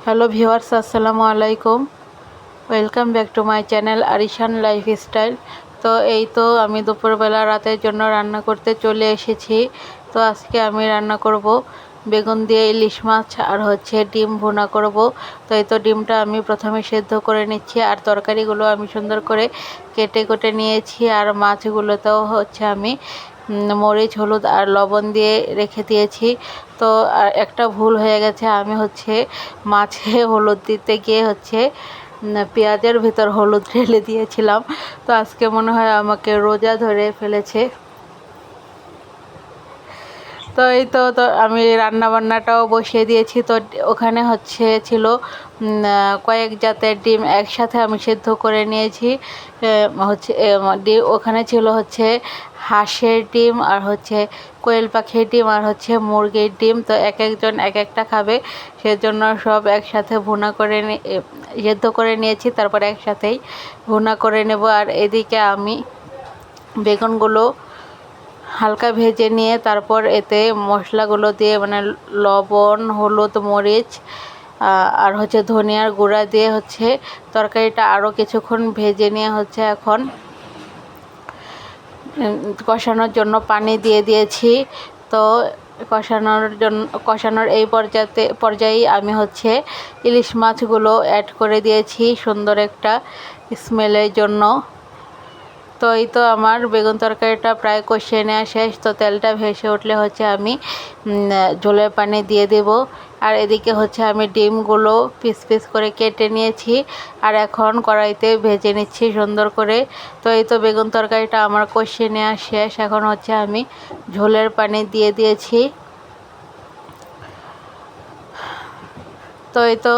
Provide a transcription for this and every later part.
Hello viewers, আসসালামু আলাইকুম। Welcome back to my channel Arishan lifestyle. তো এই তো আমি দুপুরবেলা রাতের জন্য রান্না করতে চলে এসেছি। তো আজকে আমি রান্না করব বেগুন দিয়ে ইলিশ মাছ আর ডিম ভুনা করব। তো এই তো ডিমটা আমি প্রথমে সেদ্ধ করে নিচ্ছি, আর তরকারিগুলো আমি সুন্দর করে কেটে কেটে নিয়েছি। আর মাছগুলোতেও আমি মরিচ, হলুদ আর লবণ দিয়ে রেখে দিয়েছি। তো একটা ভুল হয়ে গেছে, আমি মাছে হলুদ দিতে গিয়ে পেঁয়াজের ভিতর হলুদ ঢেলে দিয়েছিলাম। তো আজকে মনে হয় আমাকে রোজা ধরে ফেলেছে। তো এই তো আমি রান্না বান্নাটাও বসিয়ে দিয়েছি। তো ওখানে ছিল কয়েক জাতের ডিম একসাথে আমি সেদ্ধ করে নিয়েছি। ডিম ওখানে ছিল হাঁসের ডিম, আর কোয়েল পাখির ডিম, আর মুরগির ডিম। তো এক একজন এক একটা খাবে, সেজন্য সব একসাথে ভুনা করে সেদ্ধ করে নিয়েছি, তারপর একসাথেই ভুনা করে নেব। আর এদিকে আমি বেগুনগুলো হালকা ভেজে নিয়ে তারপর এতে মশলাগুলো দিয়ে, মানে লবণ, হলুদ, মরিচ আর ধনিয়ার গুঁড়া দিয়ে তরকারিটা আরও কিছুক্ষণ ভেজে নিয়ে এখন কষানোর জন্য পানি দিয়ে দিয়েছি। তো কষানোর এই পর্যায়েই আমি ইলিশ মাছগুলো অ্যাড করে দিয়েছি সুন্দর একটা স্মেলের জন্য। তো এই তো আমার বেগুন তরকারিটা প্রায় কষিয়ে নেওয়া শেষ। তো তেলটা ভেসে উঠলে আমি ঝোলের পানি দিয়ে দেব। আর এদিকে আমি ডিমগুলো পিস পিস করে কেটে নিয়েছি, আর এখন কড়াইতে ভেজে নিচ্ছি সুন্দর করে। তো এই তো বেগুন তরকারিটা আমার কষিয়ে নেওয়া শেষ। এখন আমি ঝোলের পানি দিয়ে দিয়েছি। তো এই তো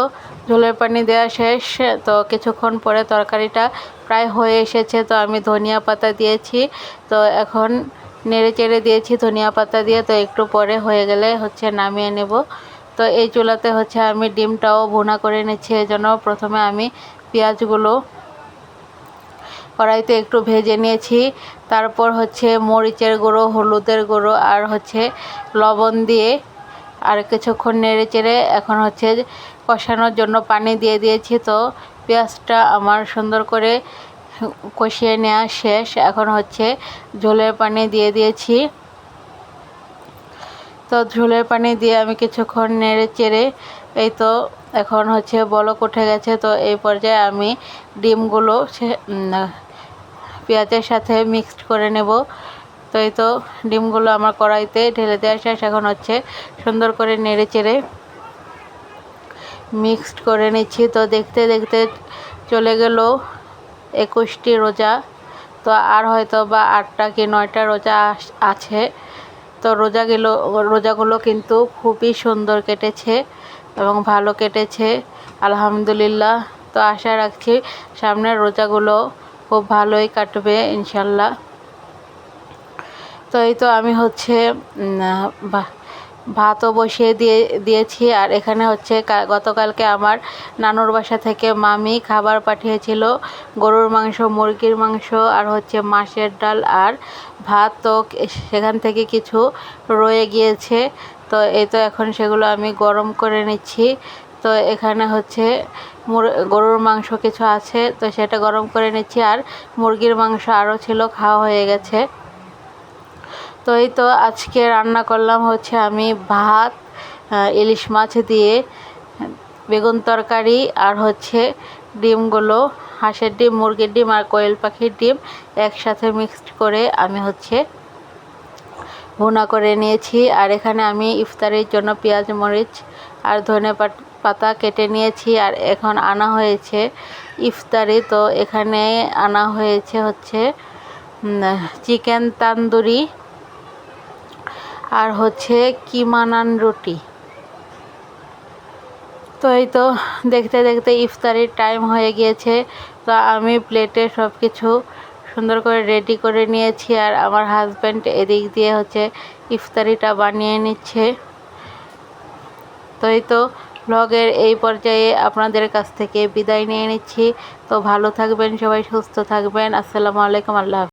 ঝোলের পানি দেওয়া শেষ। তো কিছুক্ষণ পরে তরকারিটা প্রায় হয়ে এসেছে। তো আমি ধনিয়া পাতা দিয়েছি। তো এখন নেড়ে চেড়ে দিয়েছি ধনিয়া পাতা দিয়ে। তো একটু পরে হয়ে গেলে নামিয়ে নেব। তো এই চুলাতে আমি ডিমটাও ভুনা করে নিচ্ছি। এই জন্য প্রথমে আমি পেঁয়াজগুলো কড়াইতে একটু ভেজে নিয়েছি। তারপর মরিচের গুঁড়ো, হলুদের গুঁড়ো আর লবণ দিয়ে আর কিছুক্ষণ নেড়ে চেড়ে এখন কষানোর জন্য পানি দিয়ে দিয়েছি। তো পেঁয়াজটা আমার সুন্দর করে কষিয়ে নেওয়া শেষ। এখন ঝোলের পানি দিয়ে দিয়েছি। তো ঝোলের পানি দিয়ে আমি কিছুক্ষণ নেড়ে চেড়ে এই তো এখন বলক উঠে গেছে। তো এই পর্যায়ে আমি ডিমগুলো পেঁয়াজের সাথে মিক্সড করে নেব। তো এই তো ডিমগুলো আমার কড়াইতে ঢেলে দেওয়া শেষ। এখন সুন্দর করে নেড়ে চেড়ে মিক্সড করে নিচ্ছি। তো দেখতে দেখতে চলে গেল 21টি রোজা। তো আর হয়তো বা 8টা কি 9টা রোজা আছে। তো রোজাগুলো কিন্তু খুবই সুন্দর কেটেছে এবং ভালো কেটেছে, আলহামদুলিল্লাহ। তো আশা রাখছি সামনের রোজাগুলো খুব ভালোই কাটবে ইনশাল্লাহ। তো এই তো আমি ভাতও বসিয়ে দিয়েছি। আর এখানে গতকালকে আমার নানুর বাসা থেকে মামি খাবার পাঠিয়েছিল, গরুর মাংস, মুরগির মাংস আর মাছের ডাল আর ভাত। তো সেখান থেকে কিছু রয়ে গিয়েছে। তো এই তো এখন সেগুলো আমি গরম করে নিচ্ছি। তো এখানে গরুর মাংস কিছু আছে, তো সেটা গরম করে নিচ্ছি। আর মুরগির মাংস আরও ছিল, খাওয়া হয়ে গেছে। তো এই তো আজকে রান্না করলাম আমি ভাত, ইলিশ মাছ দিয়ে বেগুন তরকারি, আর ডিমগুলো হাঁসের ডিম, মুরগির ডিম আর কোয়েল পাখির ডিম একসাথে মিক্সড করে আমি ভুনা করে নিয়েছি। আর এখানে আমি ইফতারির জন্য পেঁয়াজ, মরিচ আর ধনে পাতা কেটে নিয়েছি। আর এখন আনা হয়েছে ইফতারি। তো এখানে আনা হয়েছে চিকেন তান্দুরি আর কিমা নান রুটি। তো এই তো দেখতে দেখতে ইফতারির টাইম হয়ে গিয়েছে। তো আমি প্লেটে সব কিছু সুন্দর করে রেডি করে নিয়েছি, আর আমার হাজব্যান্ড এদিক দিয়ে ইফতারিটা বানিয়ে নিচ্ছে। তো এই তো ব্লগের এই পর্যায়ে আপনাদের কাছ থেকে বিদায় নিয়ে নিচ্ছি। তো ভালো থাকবেন সবাই, সুস্থ থাকবেন। আসসালামু আলাইকুম, আল্লাহ হাফেজ।